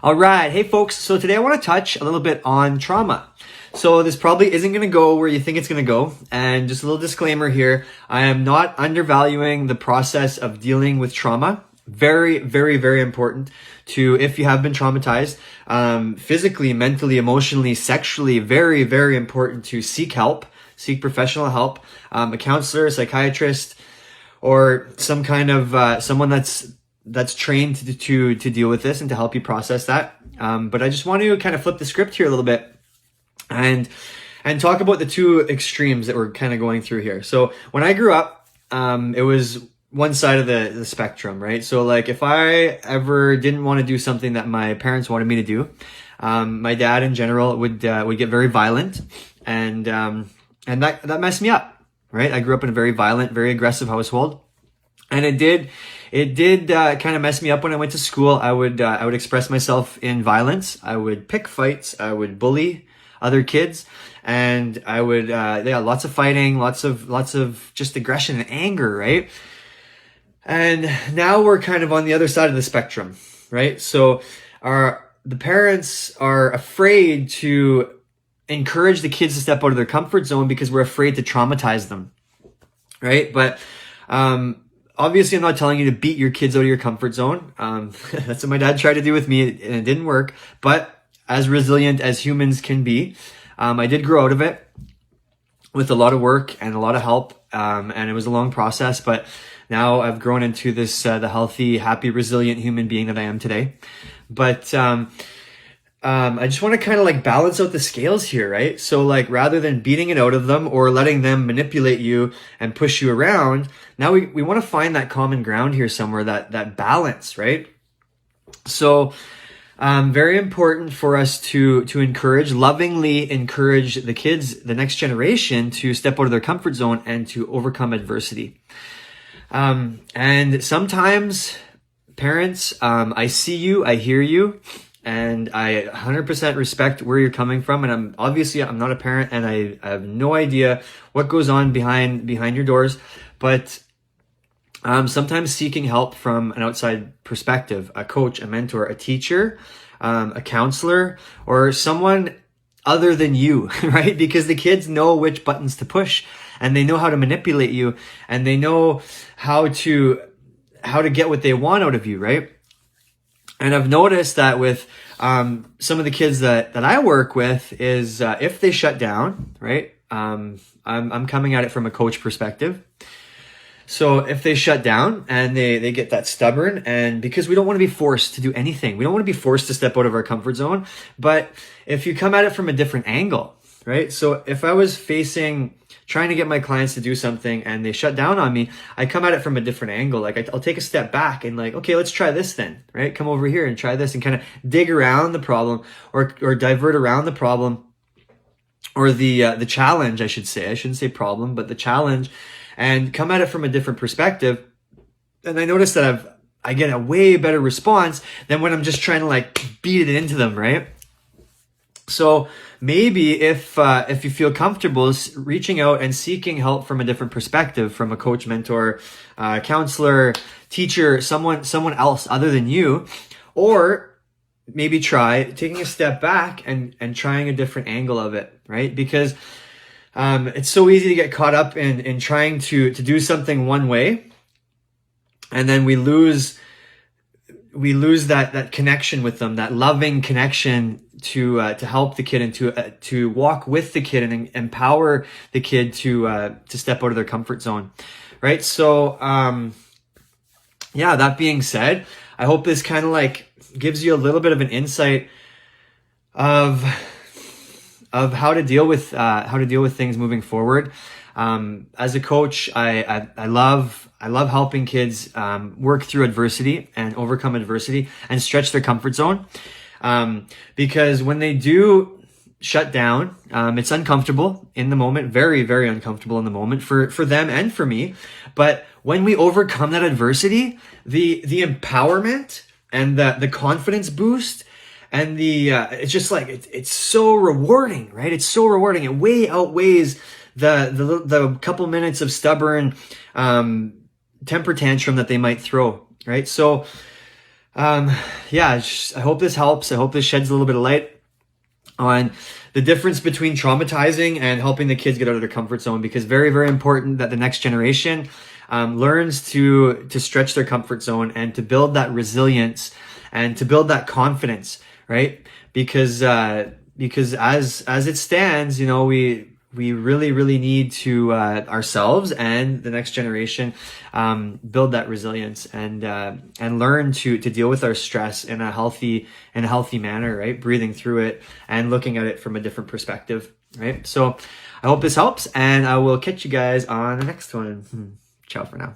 All right. Hey, folks. So today I want to touch a little bit on trauma. So this probably isn't going to go where you think it's going to go. And just a little disclaimer here. I am not undervaluing the process of dealing with trauma. Very, very, very important to, if you have been traumatized, physically, mentally, emotionally, sexually, very, very important to seek help, seek professional help, a counselor, a psychiatrist, or some kind of, someone that's trained to deal with this and to help you process that. But I just want to kind of flip the script here a little bit and talk about the two extremes that we're kind of going through here. So when I grew up, it was one side of the spectrum, right? So like if I ever didn't want to do something that my parents wanted me to do, my dad in general would get very violent, and that messed me up, right? I grew up in a very violent, very aggressive household, and it did kind of mess me up when I went to school. I would express myself in violence. I would pick fights. I would bully other kids, and I would lots of fighting, lots of just aggression and anger, right? And now we're kind of on the other side of the spectrum, right? So the parents are afraid to encourage the kids to step out of their comfort zone because we're afraid to traumatize them, right? But obviously, I'm not telling you to beat your kids out of your comfort zone. That's what my dad tried to do with me, and it didn't work. But as resilient as humans can be, I did grow out of it with a lot of work and a lot of help, and it was a long process. But now I've grown into this the healthy, happy, resilient human being that I am today. But I just want to kind of like balance out the scales here, right? So like rather than beating it out of them or letting them manipulate you and push you around, now we want to find that common ground here somewhere, that balance, right? So very important for us to lovingly encourage the kids, the next generation, to step out of their comfort zone and to overcome adversity. And sometimes parents, I see you, I hear you, and I 100% respect where you're coming from. And I'm not a parent, and I have no idea what goes on behind your doors. But sometimes seeking help from an outside perspective, a coach, a mentor, a teacher, a counselor, or someone other than you, right? Because the kids know which buttons to push, and they know how to manipulate you, and they know how to get what they want out of you, right? And I've noticed that with some of the kids that I work with is if they shut down, right? I'm coming at it from a coach perspective. So if they shut down and they get that stubborn, and because we don't want to be forced to do anything, we don't want to be forced to step out of our comfort zone. But if you come at it from a different angle, right? So if I was trying to get my clients to do something and they shut down on me, I come at it from a different angle. Like I'll take a step back and like, okay, let's try this then, right? Come over here and try this, and kind of dig around the problem or divert around the problem, or the challenge, I should say. I shouldn't say problem, but the challenge, and come at it from a different perspective. And I notice that I get a way better response than when I'm just trying to like beat it into them, right? So maybe if you feel comfortable reaching out and seeking help from a different perspective, from a coach, mentor, counselor, teacher, someone else other than you, or maybe try taking a step back and trying a different angle of it, right? Because it's so easy to get caught up in trying to do something one way, and then we lose that connection with them, that loving connection to help the kid and to walk with the kid and empower the kid to step out of their comfort zone, right? So that being said, I hope this kind of like gives you a little bit of an insight of how to deal with things moving forward. As a coach, I love helping kids work through adversity and overcome adversity and stretch their comfort zone. Because when they do shut down, it's uncomfortable in the moment, very, very uncomfortable in the moment for them and for me. But when we overcome that adversity, the empowerment and the confidence boost, and it's just like, it's so rewarding, right? It's so rewarding. It way outweighs the couple minutes of stubborn temper tantrum that they might throw, right? So Yeah, I hope this helps. I hope this sheds a little bit of light on the difference between traumatizing and helping the kids get out of their comfort zone, because very, very important that the next generation learns to stretch their comfort zone and to build that resilience and to build that confidence, right? Because as it stands, you know, we really, really need to ourselves and the next generation build that resilience and learn to deal with our stress in a healthy manner, right? Breathing through it and looking at it from a different perspective, right? So I hope this helps, and I will catch you guys on the next one. Ciao for now.